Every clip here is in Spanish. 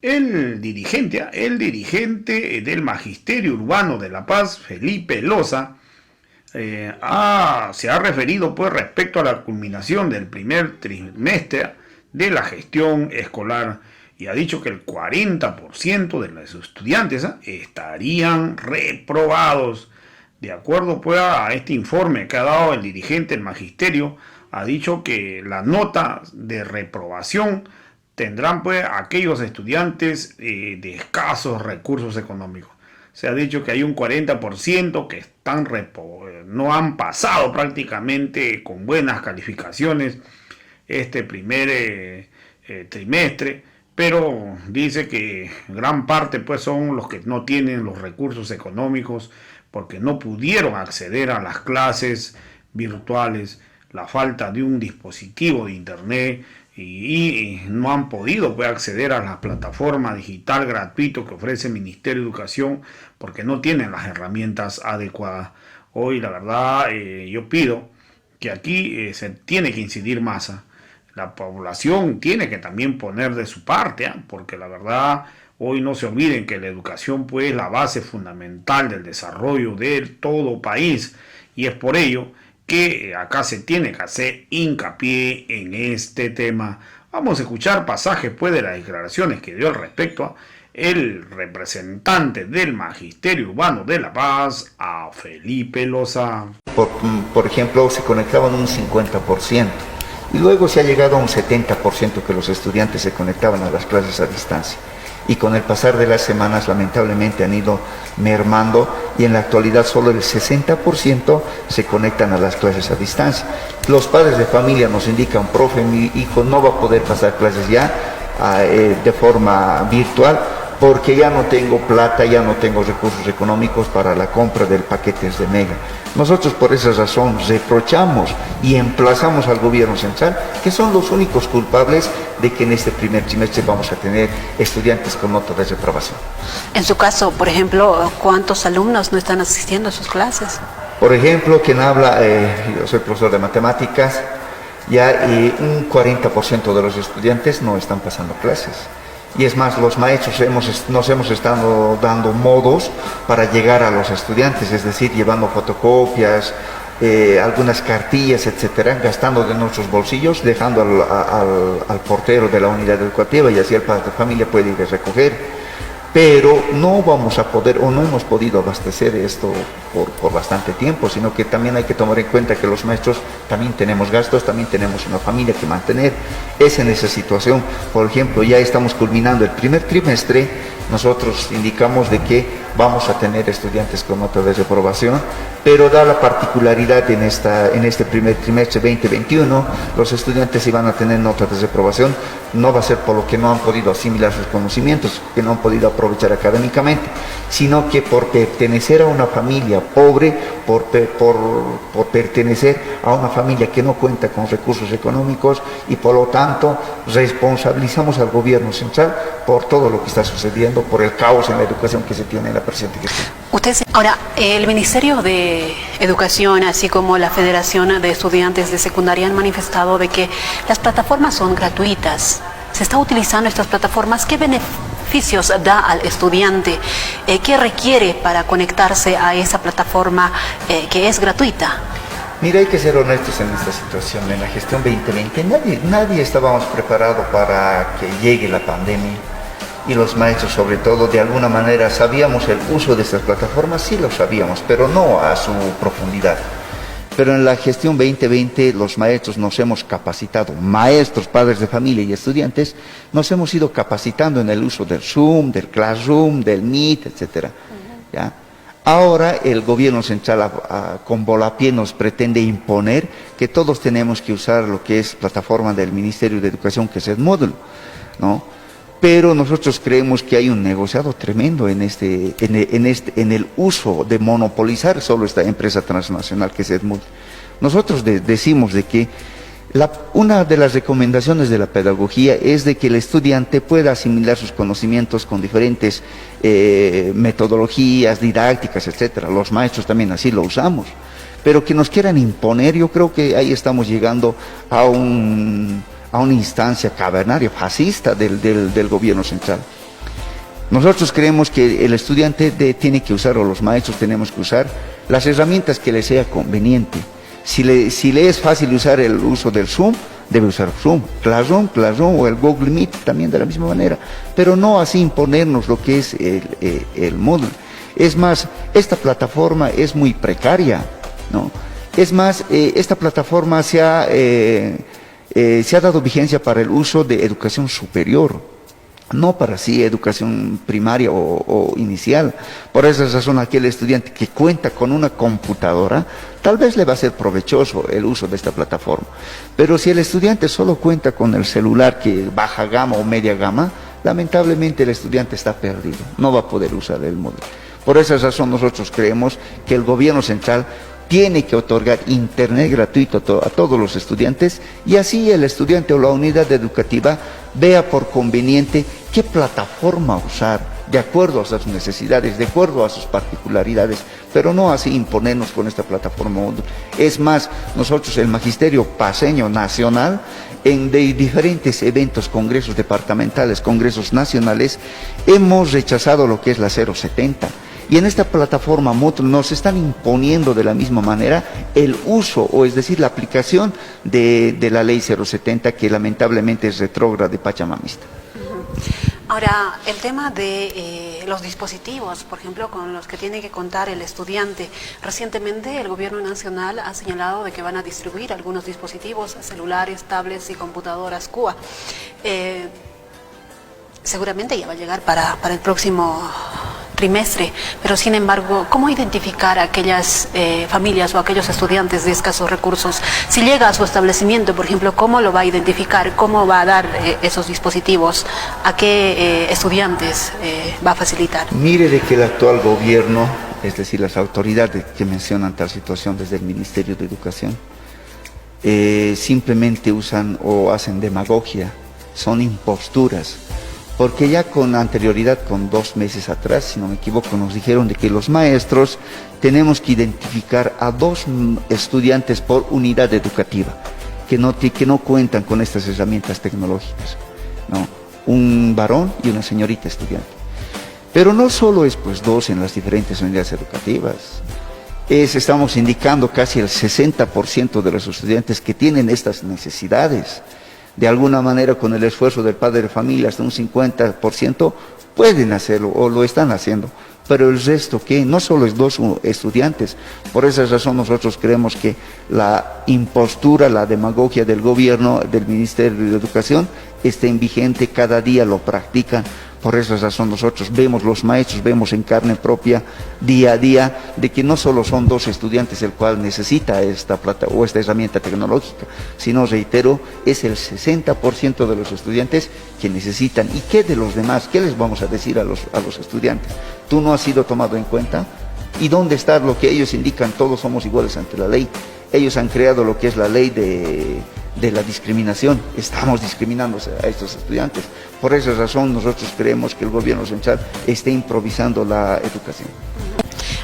El dirigente del Magisterio Urbano de La Paz, Felipe Loza, se ha referido pues respecto a la culminación del primer trimestre de la gestión escolar y ha dicho que el 40% de los estudiantes estarían reprobados. De acuerdo pues a este informe que ha dado el dirigente del magisterio, ha dicho que la nota de reprobación tendrán pues aquellos estudiantes de escasos recursos económicos. Se ha dicho que hay un 40% que no han pasado prácticamente con buenas calificaciones este primer trimestre, pero dice que gran parte pues son los que no tienen los recursos económicos porque no pudieron acceder a las clases virtuales, la falta de un dispositivo de internet y no han podido pues, acceder a la plataforma digital gratuito que ofrece el Ministerio de Educación porque no tienen las herramientas adecuadas. Hoy la verdad yo pido que aquí se tiene que incidir más. La población tiene que también poner de su parte, porque la verdad hoy no se olviden que la educación pues es la base fundamental del desarrollo de todo país y es por ello que acá se tiene que hacer hincapié en este tema. Vamos a escuchar pasajes pues de las declaraciones que dio al respecto el representante del Magisterio Urbano de La Paz, a Felipe Loza. Por ejemplo, se conectaban un 50%. Y luego se ha llegado a un 70% que los estudiantes se conectaban a las clases a distancia. Y con el pasar de las semanas, lamentablemente, han ido mermando y en la actualidad solo el 60% se conectan a las clases a distancia. Los padres de familia nos indican, profe, mi hijo no va a poder pasar clases ya de forma virtual porque ya no tengo plata, ya no tengo recursos económicos para la compra del paquete de Mega. Nosotros por esa razón reprochamos y emplazamos al gobierno central, que son los únicos culpables de que en este primer trimestre vamos a tener estudiantes con nota de reprobación. En su caso, por ejemplo, ¿cuántos alumnos no están asistiendo a sus clases? Por ejemplo, quien habla, yo soy profesor de matemáticas, ya un 40% de los estudiantes no están pasando clases. Y es más, los maestros nos hemos estado dando modos para llegar a los estudiantes, es decir, llevando fotocopias, algunas cartillas, etcétera, gastando de nuestros bolsillos, dejando al portero de la unidad educativa y así el padre de familia puede ir a recoger. Pero no vamos a poder o no hemos podido abastecer esto por bastante tiempo, sino que también hay que tomar en cuenta que los maestros también tenemos gastos, también tenemos una familia que mantener. Es en esa situación, por ejemplo, ya estamos culminando el primer trimestre, nosotros indicamos de que vamos a tener estudiantes con nota de reprobación, pero da la particularidad en este primer trimestre 2021, los estudiantes si van a tener nota de reprobación, no va a ser por lo que no han podido asimilar sus conocimientos, que no han podido aprovechar académicamente, sino que por pertenecer a una familia pobre, por pertenecer a una familia que no cuenta con recursos económicos y por lo tanto responsabilizamos al gobierno central por todo lo que está sucediendo, por el caos en la educación que se tiene en la presente gestión. Ahora, el Ministerio de Educación, así como la Federación de Estudiantes de Secundaria han manifestado de que las plataformas son gratuitas. ¿Se está utilizando estas plataformas? ¿Qué beneficios da al estudiante? ¿Qué requiere para conectarse a esa plataforma que es gratuita? Mira, hay que ser honestos en esta situación. En la gestión 2020 nadie estábamos preparados para que llegue la pandemia. Y los maestros, sobre todo, de alguna manera sabíamos el uso de estas plataformas, sí lo sabíamos, pero no a su profundidad. Pero en la gestión 2020 los maestros nos hemos capacitado, maestros, padres de familia y estudiantes, nos hemos ido capacitando en el uso del Zoom, del Classroom, del Meet, etc. ¿Ya? Ahora el gobierno central con volapié nos pretende imponer que todos tenemos que usar lo que es plataforma del Ministerio de Educación, que es Edmodo, ¿no? Pero nosotros creemos que hay un negociado tremendo en el uso de monopolizar solo esta empresa transnacional que es Edmodo. Nosotros decimos de que una de las recomendaciones de la pedagogía es de que el estudiante pueda asimilar sus conocimientos con diferentes metodologías, didácticas, etcétera. Los maestros también así lo usamos. Pero que nos quieran imponer, yo creo que ahí estamos llegando a una instancia cavernaria, fascista del gobierno central. Nosotros creemos que el estudiante tiene que usar, o los maestros tenemos que usar, las herramientas que le sea conveniente. Si le es fácil usar el uso del Zoom, debe usar Zoom, Classroom o el Google Meet también de la misma manera, pero no así imponernos lo que es el Moodle. Es más, esta plataforma es muy precaria, ¿no? Es más, esta plataforma se ha dado vigencia para el uso de educación superior, no para sí educación primaria o inicial. Por esa razón, aquel estudiante que cuenta con una computadora, tal vez le va a ser provechoso el uso de esta plataforma. Pero si el estudiante solo cuenta con el celular que baja gama o media gama, lamentablemente el estudiante está perdido, no va a poder usar el módulo. Por esa razón nosotros creemos que el gobierno central tiene que otorgar internet gratuito a todos los estudiantes, y así el estudiante o la unidad educativa vea por conveniente qué plataforma usar, de acuerdo a sus necesidades, de acuerdo a sus particularidades, pero no así imponernos con esta plataforma. Es más, nosotros, el Magisterio Paceño Nacional, en diferentes eventos, congresos departamentales, congresos nacionales, hemos rechazado lo que es la 070. Y en esta plataforma Moodle nos están imponiendo de la misma manera el uso, o es decir, la aplicación de la ley 070, que lamentablemente es retrógrada y pachamamista. Ahora, el tema de los dispositivos, por ejemplo, con los que tiene que contar el estudiante. Recientemente el gobierno nacional ha señalado de que van a distribuir algunos dispositivos, celulares, tablets y computadoras CUA. Seguramente ya va a llegar para el próximo trimestre, pero sin embargo, ¿cómo identificar a aquellas familias o aquellos estudiantes de escasos recursos? Si llega a su establecimiento, por ejemplo, ¿cómo lo va a identificar? ¿Cómo va a dar esos dispositivos? ¿A qué estudiantes va a facilitar? Mire de que el actual gobierno, es decir, las autoridades que mencionan tal situación desde el Ministerio de Educación, simplemente usan o hacen demagogia, son imposturas. Porque ya con anterioridad, con 2 meses atrás, si no me equivoco, nos dijeron de que los maestros tenemos que identificar a 2 estudiantes por unidad educativa, que no cuentan con estas herramientas tecnológicas, ¿no? Un varón y una señorita estudiante. Pero no solo es pues 2 en las diferentes unidades educativas, estamos indicando casi el 60% de los estudiantes que tienen estas necesidades. De alguna manera, con el esfuerzo del padre de familia, hasta un 50% pueden hacerlo o lo están haciendo. Pero el resto, ¿qué? No solo es 2 estudiantes. Por esa razón nosotros creemos que la impostura, la demagogia del gobierno, del Ministerio de Educación, está vigente, cada día lo practican. Por esa razón nosotros vemos, los maestros vemos en carne propia, día a día, de que no solo son 2 estudiantes el cual necesita esta herramienta tecnológica, sino, reitero, es el 60% de los estudiantes que necesitan. ¿Y qué de los demás? ¿Qué les vamos a decir a los estudiantes? ¿Tú no has sido tomado en cuenta? ¿Y dónde está lo que ellos indican? Todos somos iguales ante la ley. Ellos han creado lo que es la ley de la discriminación. Estamos discriminando a estos estudiantes. Por esa razón nosotros creemos que el gobierno central está improvisando la educación.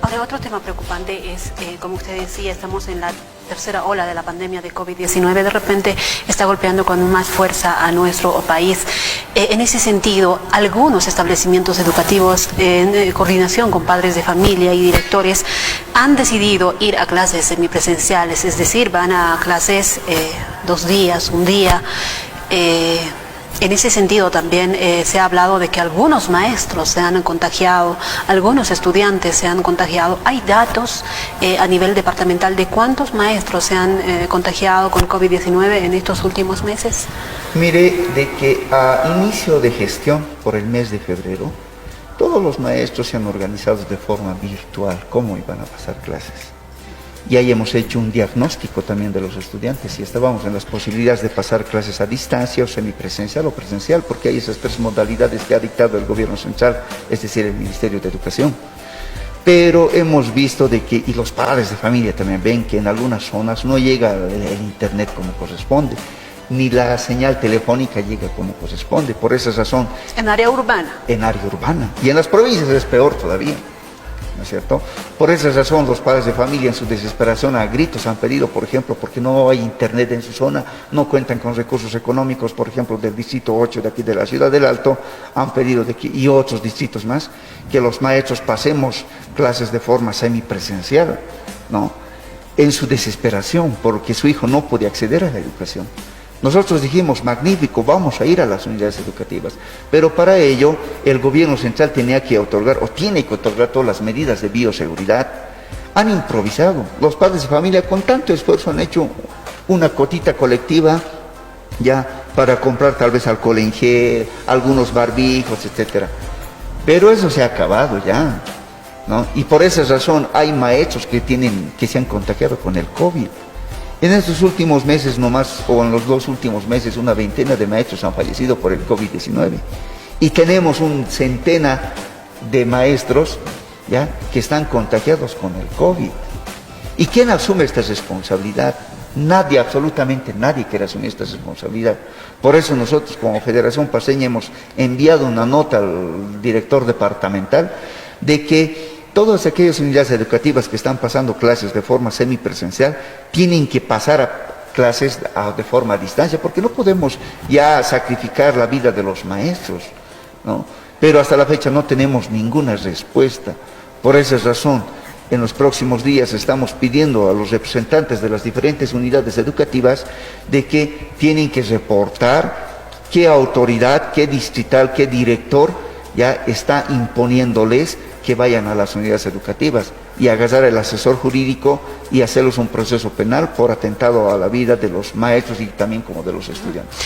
Ahora, otro tema preocupante es, como usted decía, estamos en la tercera ola de la pandemia de COVID-19, de repente está golpeando con más fuerza a nuestro país. En ese sentido, algunos establecimientos educativos, en coordinación con padres de familia y directores, han decidido ir a clases semipresenciales, es decir, van a clases 2 días, 1 día. En ese sentido también se ha hablado de que algunos maestros se han contagiado, algunos estudiantes se han contagiado. ¿Hay datos a nivel departamental de cuántos maestros se han contagiado con COVID-19 en estos últimos meses? Mire, de que a inicio de gestión, por el mes de febrero, todos los maestros se han organizado de forma virtual, cómo iban a pasar clases. Y ahí hemos hecho un diagnóstico también de los estudiantes y estábamos en las posibilidades de pasar clases a distancia o semipresencial o presencial, porque hay esas 3 modalidades que ha dictado el gobierno central, es decir, el Ministerio de Educación. Pero hemos visto de que, y los padres de familia también ven que en algunas zonas no llega el internet como corresponde, ni la señal telefónica llega como corresponde. Por esa razón... En área urbana. En área urbana. Y en las provincias es peor todavía. ¿no es cierto? Por esa razón los padres de familia en su desesperación a gritos han pedido, por ejemplo, porque no hay internet en su zona, no cuentan con recursos económicos, por ejemplo, del distrito 8 de aquí de la Ciudad del Alto, han pedido y otros distritos más, que los maestros pasemos clases de forma semipresencial, ¿no? En su desesperación, porque su hijo no puede acceder a la educación. Nosotros dijimos, magnífico, vamos a ir a las unidades educativas, pero para ello el gobierno central tenía que otorgar, o tiene que otorgar todas las medidas de bioseguridad. Han improvisado, los padres de familia con tanto esfuerzo han hecho una cotita colectiva ya para comprar tal vez alcohol en gel, algunos barbijos, etcétera. Pero eso se ha acabado ya, ¿no? Y por esa razón hay maestros que se han contagiado con el COVID. En estos últimos meses nomás, o en los 2 últimos meses, una veintena de maestros han fallecido por el COVID-19. Y tenemos un centena de maestros ya que están contagiados con el COVID. ¿Y quién asume esta responsabilidad? Nadie, absolutamente nadie quiere asumir esta responsabilidad. Por eso nosotros como Federación Paceña hemos enviado una nota al director departamental de que todas aquellas unidades educativas que están pasando clases de forma semipresencial tienen que pasar a clases de forma a distancia, porque no podemos ya sacrificar la vida de los maestros, ¿no? Pero hasta la fecha no tenemos ninguna respuesta. Por esa razón, en los próximos días estamos pidiendo a los representantes de las diferentes unidades educativas de que tienen que reportar qué autoridad, qué distrital, qué director ya está imponiéndoles que vayan a las unidades educativas y agarrar al asesor jurídico y hacerles un proceso penal por atentado a la vida de los maestros y también como de los estudiantes.